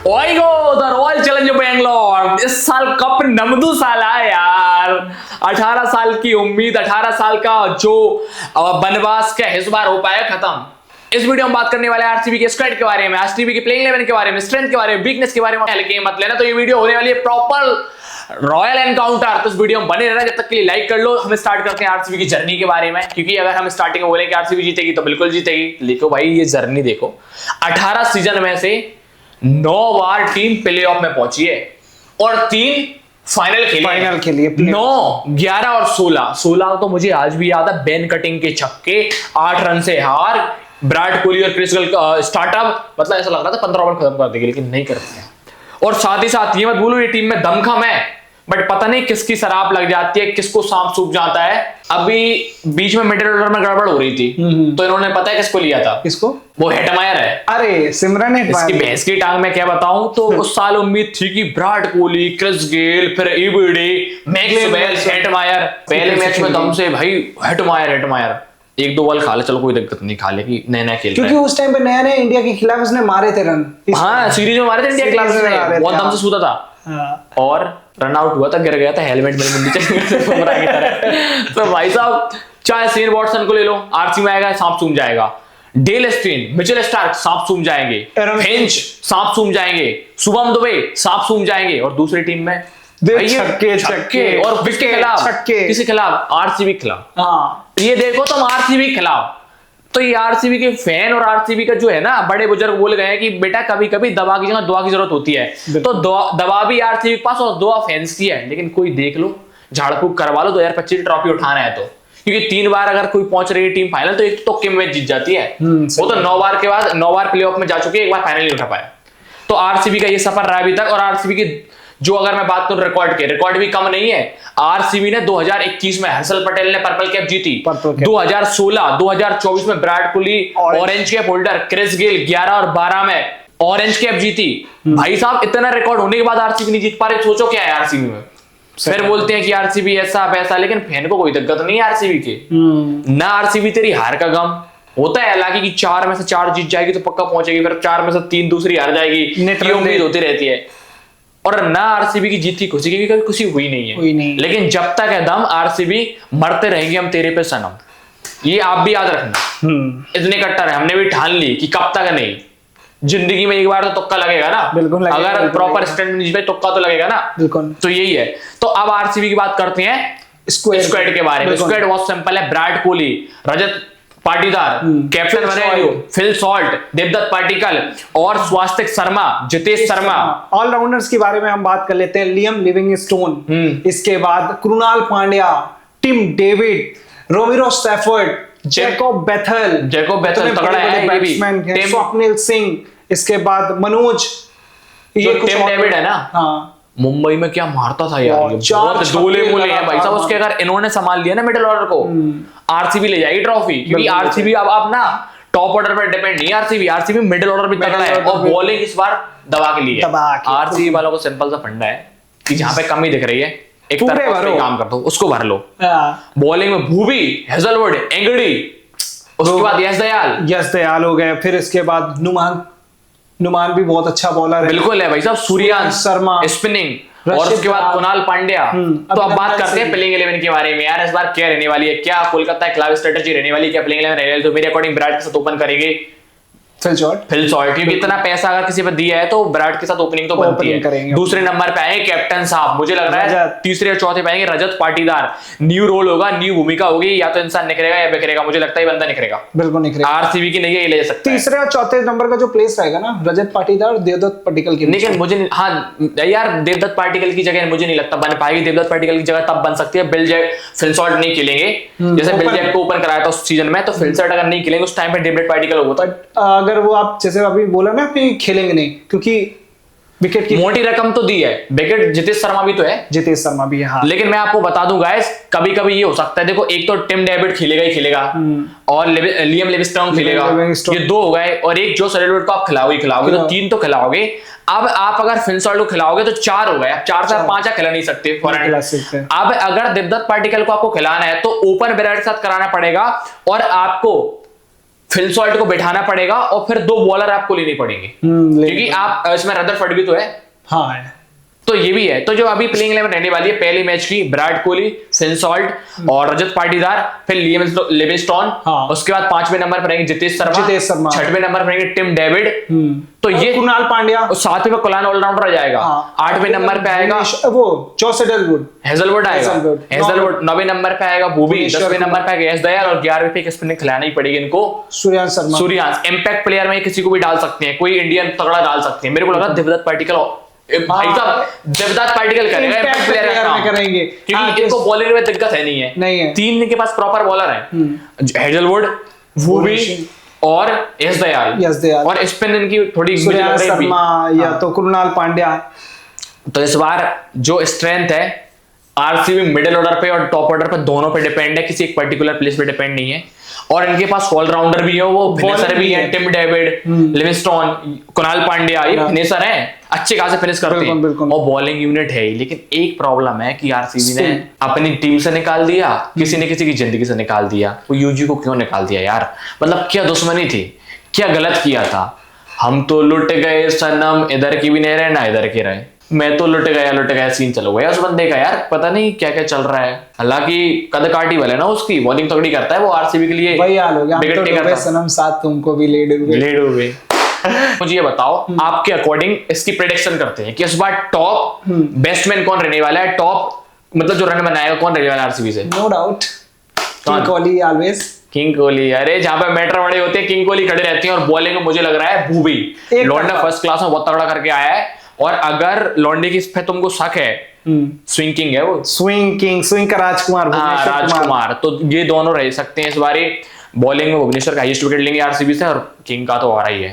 ओइगो the royal challenger Bangalore इस साल cup नमदू साल है यार। 18 साल की उम्मीद, 18 साल का जो वनवास का इस बार हो पाया खत्म। इस वीडियो में बात करने वाले आरसीबी के स्क्वाड के बारे में, आरसीबी के प्लेइंग 11 के बारे में, स्ट्रेंथ के बारे में, वीकनेस के बारे में। हल्के मत लेना, तो ये वीडियो होने वाली है प्रॉपर रॉयल एनकाउंटर। तो इस वीडियो में बने रहना, जब तक के लिए लाइक कर लो। हम स्टार्ट करते हैं आरसीबी की जर्नी के बारे में, क्योंकि अगर हम स्टार्टिंग में बोले कि आरसीबी जीतेगी तो बिल्कुल जीतेगी। देखो भाई, ये जर्नी देखो, 18 सीजन में से 9 बार टीम प्लेऑफ में पहुंची है और 3 फाइनल खेली 9, 11 और 16 तो मुझे आज भी याद है। बेन कटिंग के छक्के, 8 रन से हार, विराट कोहली और क्रिस गेल स्टार्टअप, मतलब ऐसा लग रहा था 15 ओवर खत्म कर देंगे, लेकिन नहीं करते हैं। और साथ ही साथ ये मत भूलो, ये टीम में दमखम है, बट पता नहीं किसकी शराब लग जाती है, किसको सांप सूख जाता है। अभी बीच में मिडिल ऑर्डर में गड़बड़ हो रही थी, तो इन्होंने पता है किसको लिया था? किसको? वो हेटमायर है। अरे सिमरन हेटमायर। इसकी भैंस की टांग में क्या बताऊं, तो उस साल उम्मीद थी कि विराट कोहली, क्रिस गेल, फिर एबीडी, मैक्सवेल, हेटमायर। पहले मैच में दम से भाई हेटमायर 1-2 बॉल खा ले, चलो कोई दिक्कत नहीं, खा ले कि नया खेल, क्योंकि उस टाइम पे नया इंडिया के खिलाफ उसने मारे थे रन। हाँ, सीरीज में मारे थे इंडिया के खिलाफ, बहुत दम से सूता था। और रन आउट हुआ था, गिर गया था, हेलमेट मेरे मुंडी चल। तो भाई साहब, चाहे शेन वॉटसन को ले लो, आरसी में आएगा सांप सूम जाएगा। डेल स्टेन, मिचेल स्टार्क सांप सूम जाएंगे, फिंच सांप सूम जाएंगे, शुभम दुबे सांप सूम जाएंगे। और दूसरी टीम में छक्के और किसके खिलाफ? किसी खिलाफ? आरसीबी के खिलाफ। हाँ, ये देखो तुम, आरसीबी के खिलाफ। तो ये आरसीबी के फैन और आरसीबी का जो है ना, बड़े बुजुर्ग बोल गए हैं कि बेटा कभी कभी दवा की जगह दुआ की जरूरत होती है। तो दवा भी आरसीबी के पास और दुआ फैंस की है। लेकिन कोई देख लो, झाड़ फूक करवा लो, 2025 ट्रॉफी उठाना है तो, क्योंकि 3 बार अगर कोई पहुंच रही है टीम फाइनल, तो एक तो मैच जीत जाती है। वो तो 9 बार के बाद 9 बार प्लेऑफ में जा चुकी है, एक बार फाइनल नहीं उठा पाया। तो आरसीबी का ये सफर रहा अभी तक। और आरसीबी की जो, अगर मैं बात करूं रिकॉर्ड भी कम नहीं है। आरसीबी ने 2021 में हर्षल पटेल ने पर्पल कैप जीती, 2016, 2024 में Virat Kohli orange cap holder, Chris Gayle 11 और 12 में ऑरेंज कैप जीती। भाई साहब, इतना रिकॉर्ड होने के बाद आरसीबी नहीं जीत पा रहे, सोचो क्या है आरसीबी में। फिर बोलते हैं कि आरसीबी ऐसा वैसा, लेकिन फैन को कोई दिक्कत नहीं है आरसीबी के। ना आरसीबी तेरी हार का गम होता है, हालांकि कि 4 में से 4 जीत जाएगी तो पक्का पहुंचेगी, फिर 4 में से 3 दूसरी हार जाएगी, ये उम्मीद होती रहती है। और ना आरसीबी की जीत की खुशी, क्योंकि कभी खुशी हुई नहीं है। लेकिन जब तक है दम, आरसीबी मरते रहेंगे हम तेरे पे सनम, ये आप भी याद रखना। इतने कट्टर है, हमने भी ठान ली कि कब तक नहीं, जिंदगी में एक बार तो तुक्का लगेगा ना। बिल्कुल, अगर प्रॉपर स्टैंड पे तुक्का तो लगेगा ना। बिल्कुल। तो यही है। तो अब आरसीबी की बात करते हैं स्क्वाड के बारे में। स्क्वाड बहुत सिंपल है। विराट कोहली, रजत पाटीदार, कैप्टन बने फिल सॉल्ट, देवदत्त पाटिकल और स्वास्तिक शर्मा, जितेश शर्मा। ऑलराउंडर्स के बारे में हम बात कर लेते हैं। लियम लिविंगस्टोन, इसके बाद Krunal Pandya, Tim David, Romario Stafford, Jacob Bethell तगड़ा है, बैट्समैन है, स्वप्निल सिंह, इसके बाद मनोज, ये टिम डेविड है ना। हाँ, मुंबई में क्या मारता था यार, बहुत डोले मोले हैं भाई साहब उसके। अगर इन्होंने संभाल लिया ना मिडिल ऑर्डर को, आरसीबी ले जाएगी ट्रॉफी, क्योंकि आरसीबी अब ना टॉप ऑर्डर पर डिपेंड नहीं। आरसीबी मिडिल ऑर्डर भी तगड़ा है, और बॉलिंग इस बार दबा के लिए। आरसीबी वालों को सिंपल सा फंडा है कि जहां पे कमी दिख रही है, एक तरफ काम कर दो, उसको भर लो। बॉलिंग में भूवी, हेजलवुड, एंगड़ी, उसके बाद यश दयाल हो गए, फिर इसके बाद नुमान भी बहुत अच्छा बॉलर है। बिल्कुल है भाई साहब। सूर्यांश शर्मा स्पिनिंग, और उसके बाद कृणाल पांड्या। तो अब बात करते हैं प्लेइंग 11 के बारे में। यार इस बार क्या रहने वाली है, क्या कोलकाता क्लब स्ट्रेटजी रहने वाली है, क्या प्लेइंग 11 रहने वाली? तो मेरे अकॉर्डिंग विराट के साथ ओपन करेंगे फिल सॉल्ट, क्योंकि इतना पैसा अगर किसी पे दिया है तो विराट के साथ ओपनिंग तो बनती है। दूसरे नंबर पे आएंगे कैप्टन साहब, मुझे लग रहा है तीसरे और चौथे पे आएंगे रजत पाटीदार। न्यू रोल होगा, न्यू भूमिका होगी, या तो इंसान निखरेगा या बिखरेगा। मुझे लगता है बंदा निखरेगा, बिल्कुल निखरेगा। आरसीबी की नहीं है, ये ले सकता है। तीसरे और चौथे नंबर का जो प्लेस रहेगा ना, रजत पाटीदार, देवदत्त पाटिकल की। लेकिन मुझे, हाँ यार, देवदत्त पाटिकल की जगह मुझे नहीं लगता बन पाएगी। देवदत्त पाटिकल की जगह तब बन सकती है, फिल सॉल्ट नहीं खेलेंगे, जैसे बिल जैक को ओपन कराया था उस सीजन में, तो फिल सॉल्ट अगर नहीं खेलेंगे उस टाइम पे देवदत्त पाटिकल होगा। अगर वो आप जैसे अभी बोला ना कि खेलेंगे नहीं, क्योंकि विकेट की मोटी रकम तो दी है। विकेट जितेश शर्मा भी तो है, जितेश शर्मा भी है। हाँ। लेकिन मैं आपको बता दूं गाइस, कभी कभी ये हो सकता है, देखो एक तो टिम डेविड खेलेगा ही खेलेगा, और लियम लिविंगस्टोन खेलेगा, ये 2 हो गए, और एक जो सरेलवुड को आप खिलाओगे तो 3 तो खिलाओगे। अब आप अगर फिल सॉल्ट को खिलाओगे तो 4 हो गए। अब 4 से 5 खिला नहीं सकते। अब अगर देवदत्त पाटिकल को आपको खिलाना है तो ओपन विराट के साथ कराना पड़ेगा, और आपको फिल सॉल्ट को बैठाना पड़ेगा और फिर 2 बॉलर आपको लेने पड़ेंगे, क्योंकि आप इसमें रदरफोर्ड भी तो है। हाँ है। तो ये भी है। तो जो अभी प्लेइंग 11 रहने वाली है पहले मैच की, विराट कोहली, फिल सॉल्ट और रजत पाटीदार, फिर लियम लिविंगस्टोन, हाँ। उसके बाद 5वें नंबर पर रहेंगे जितेश शर्मा, 6वें नंबर पर रहेंगे टिम डेविड, तो ये कुणाल पांड्या, और 7वें पे कुलान ऑलराउंडर आ जाएगा, 8वें नंबर पे आएगा वो जोसेफ हेजलवुड आएगा, हेजलवुड 9वें नंबर पे आएगा भूवी, 10वें नंबर पे आएगा यश दयाल और 11वें पे किस पे खिलाना ही पड़ेगी इनको, सूर्यांश। इम्पैक्ट प्लेयर में किसी को भी डाल सकते हैं, कोई इंडियन तगड़ा डाल सकते हैं। मेरे को लगा देवदत्त पाटिकल, भाई साहब देवदत्त पाटिकल करेगा इम्पैक्ट प्लेयर का काम, करेंगे क्योंकि इनको बॉलिंग में दिक्कत है नहीं है। 3 के पास प्रॉपर बॉलर है, हेजलवुड, भूवी और यश दयाल, और स्पिन इनकी थोड़ी शर्मा या तो कुणाल पांड्या। तो इस बार जो स्ट्रेंथ है आरसीबी मिडिल ऑर्डर पे और टॉप ऑर्डर पे दोनों पे डिपेंड है, किसी एक पर्टिकुलर प्लेस पे डिपेंड नहीं है। और इनके पास ऑलराउंडर भी है, वो फिनिशर भी है, Tim David, Livingstone, Kunal Pandya, ये फिनिशर हैं, अच्छे खासे फिनिश करते हैं और बॉलिंग यूनिट है ही। लेकिन एक प्रॉब्लम है कि आरसीबी ने अपनी टीम से निकाल दिया, किसी ने किसी की जिंदगी से निकाल दिया। वो यूजी को क्यों निकाल दिया यार? मतलब क्या दुश्मनी थी, क्या गलत किया था? हम तो लुट गए सनम, इधर की भी नहीं रहे ना इधर के रहे, मैं तो लुट गया सीन चलो गया उस बंदे का यार, पता नहीं क्या क्या चल रहा है। हालांकि कद काटी वाले ना उसकी बॉलिंग तगड़ी करता है वो आरसीबी के लिए, वही हाल हो गया, तो डूबे सनम साथ तुमको भी ले डूबे। मुझे ये बताओ आपके अकॉर्डिंग इसकी प्रेडिक्शन करते हैं कि इस बार टॉप बेस्टमैन कौन रहने वाला है, टॉप मतलब जो रन बनाएगा कौन रहने वाला है आरसीबी से? No doubt king Kohli, always king Kohli. अरे जहां पे मैटर बड़े होते हैं किंग कोहली खड़े रहती हैं, और बॉलिंग में मुझे लग रहा है भूवी लॉन्डा फर्स्ट क्लास में बहुत तगड़ा करके आया है। और अगर लॉन्डे की पे तुमको शक है, स्विंग किंग है वो, स्विंग का राजकुमार, तो ये दोनों रह सकते हैं इस बारी। बॉलिंग में भुवनेश्वर का हाईएस्ट विकेट लेंगे आरसीबी से, और किंग का तो आ रहा ही है।